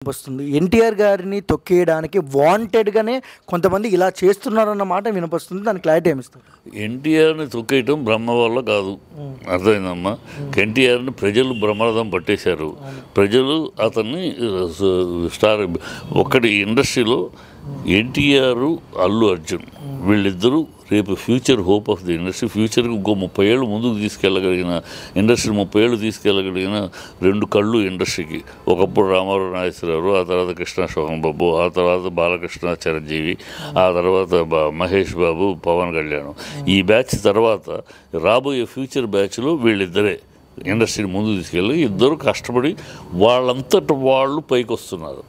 వినపొస్తుంది. ఎన్టీఆర్ గారిని తొక్కేయడానికి వాంటెడ్‌గానే కొంతమంది ఇలా చేస్తున్నారన్న మాట వినపొస్తుంది. దానికి క్లారిటీ ఏమిస్తారు? ఎన్టీఆర్ని తొక్కేయటం బ్రహ్మ వల్ల కాదు. అర్థమైందమ్మా. ఎన్టీఆర్ని ప్రజలు బ్రహ్మరథం పట్టేశారు. ప్రజలు అతన్ని స్టార్ ఒక్కటి ఇండస్ట్రీలో ఎన్టీఆర్, అల్లు అర్జున్ వీళ్ళిద్దరూ రేపు future hope of the industry. ఫ్యూచర్కి ఇంకో 30 ఏళ్ళు ముందుకు తీసుకెళ్ళగలిగిన ఇండస్ట్రీ, 30 ఏళ్ళు తీసుకెళ్ళగలిగిన రెండు కళ్ళు ఇండస్ట్రీకి. ఒకప్పుడు రామారావు నాగేశ్వరరావు, ఆ తర్వాత కృష్ణ శోభన్ బాబు, ఆ తర్వాత బాలకృష్ణ చిరంజీవి, ఆ తర్వాత మహేష్ బాబు, పవన్ కళ్యాణ్. ఈ బ్యాచ్ తర్వాత రాబోయే ఫ్యూచర్ బ్యాచ్లో వీళ్ళిద్దరే ఇండస్ట్రీని ముందుకు తీసుకెళ్ళి ఇద్దరు కష్టపడి వాళ్ళంతట వాళ్ళు పైకి వస్తున్నారు.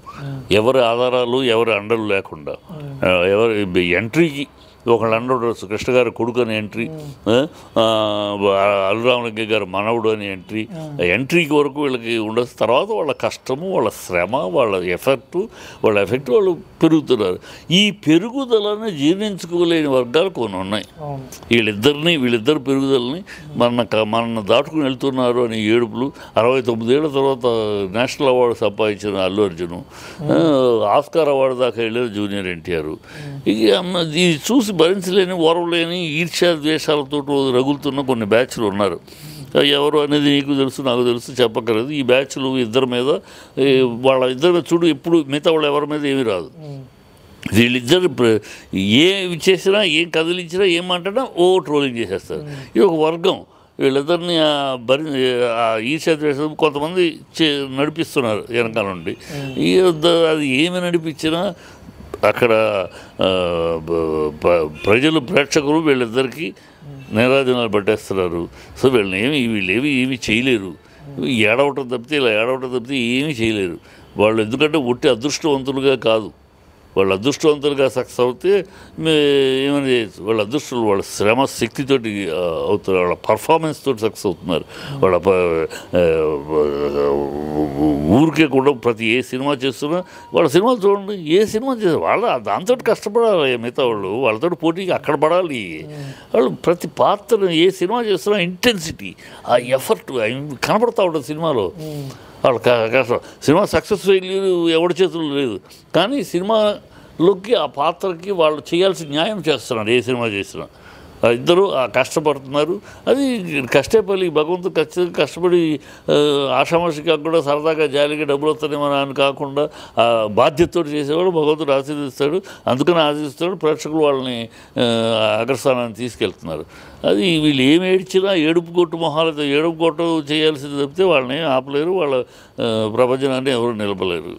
ఎవరి ఆధారాలు ఎవరి అండలు లేకుండా ఎవరి ఎంట్రీకి ఒకళ్ళు అండరు. కృష్ణ గారి కొడుకు అని ఎంట్రీ, అల్లురామలింగ గారు మనవుడు అని ఎంట్రీ. ఎంట్రీకి వరకు వీళ్ళకి ఉండదు. తర్వాత వాళ్ళ కష్టము, వాళ్ళ శ్రమ, వాళ్ళ ఎఫెక్ట్ వాళ్ళు పెరుగుతున్నారు. ఈ పెరుగుదలను జీర్ణించుకోలేని వర్గాలు కొన్ని ఉన్నాయి. వీళ్ళిద్దరు పెరుగుదలని మన దాటుకుని వెళ్తున్నారు అని ఏడుపులు. 69 ఏళ్ల తర్వాత నేషనల్ అవార్డు సంపాదించిన అల్లు అర్జును, ఆస్కార్ అవార్డు దాకా వెళ్ళారు జూనియర్ ఎన్టీఆర్. ఇది చూసి భరించలేని, ఓరవలేని ఈర్ష్యా ద్వేషాలతో రగులుతున్న కొన్ని బ్యాచ్లు ఉన్నారు. ఎవరు అనేది నీకు తెలుసు, నాకు తెలుసు, చెప్పక్కర్లేదు. ఈ బ్యాచ్లు ఇద్దరి మీద, వాళ్ళ ఇద్దరి మీద చూడు, ఎప్పుడు మిగతా వాళ్ళు ఎవరి మీద ఏమీ రాదు. వీళ్ళిద్దరు ఏం చేసినా, ఏం కదిలించినా, ఏం మాట్లాడినా ట్రోలింగ్ చేసేస్తారు. ఇది ఒక వర్గం. వీళ్ళిద్దరిని ఈర్ష్యా ద్వేషం కొంతమంది నడిపిస్తున్నారు వెనకాల నుండి. అది ఏమి నడిపించినా అక్కడ ప్రేక్షకులు వీళ్ళిద్దరికీ నీరాజనాలు పట్టేస్తున్నారు. సో వీళ్ళేమి ఏమీ చేయలేరు. ఏడవటం తప్పితే ఏమీ చేయలేరు వాళ్ళు. ఎందుకంటే ఒట్టి అదృష్టవంతులుగా కాదు, వాళ్ళు అదృష్టవంతులుగా సక్సెస్ అవుతే ఏమని చేయొచ్చు. వాళ్ళ అదృష్టులు వాళ్ళ శ్రమ శక్తితోటి అవుతున్నారు, వాళ్ళ పర్ఫార్మెన్స్ తోటి సక్సెస్ అవుతున్నారు. వాళ్ళ ఊరికే కూడా ప్రతి ఏ సినిమా చేస్తున్నా వాళ్ళ సినిమాలు చూడండి, ఏ సినిమా చేస్తారు వాళ్ళ దాంతో కష్టపడాలి. మిగతా వాళ్ళతో పోటీకి అక్కడ పడాలి. వాళ్ళు ప్రతి పాత్ర ఏ సినిమా చేస్తున్నా ఇంటెన్సిటీ, ఆ ఎఫర్ట్ కనపడతా ఉంటుంది సినిమాలో. వాళ్ళ కష్టం. సినిమా సక్సెస్ ఫెయిల్యూర్ ఎవరి చేతుల్లో లేదు, కానీ సినిమాలోకి ఆ పాత్రకి వాళ్ళు చేయాల్సిన న్యాయం చేస్తున్నారు. ఏ సినిమా చేసినా ఇద్దరు కష్టపడుతున్నారు. అది కష్టపడి భగవంతుడు ఖచ్చితంగా కష్టపడి ఆషామాషిగా కూడా సరదాగా జాలిగా డబ్బులు వస్తానేమని అని కాకుండా బాధ్యతతో చేసేవాడు భగవంతుడు ఆశీర్దిస్తాడు. అందుకని ఆశీర్దిస్తాడు. ప్రేక్షకులు వాళ్ళని అగ్రస్థానాన్ని తీసుకెళ్తున్నారు. అది వీళ్ళు ఏమి ఏడ్చినా ఏడుపు కొట్టు మొహాలతో ఏడుపు కొట్టు చేయాల్సింది తప్పితే వాళ్ళని ఆపలేరు. వాళ్ళ ప్రపంచనాన్ని ఎవరు నిలపలేరు.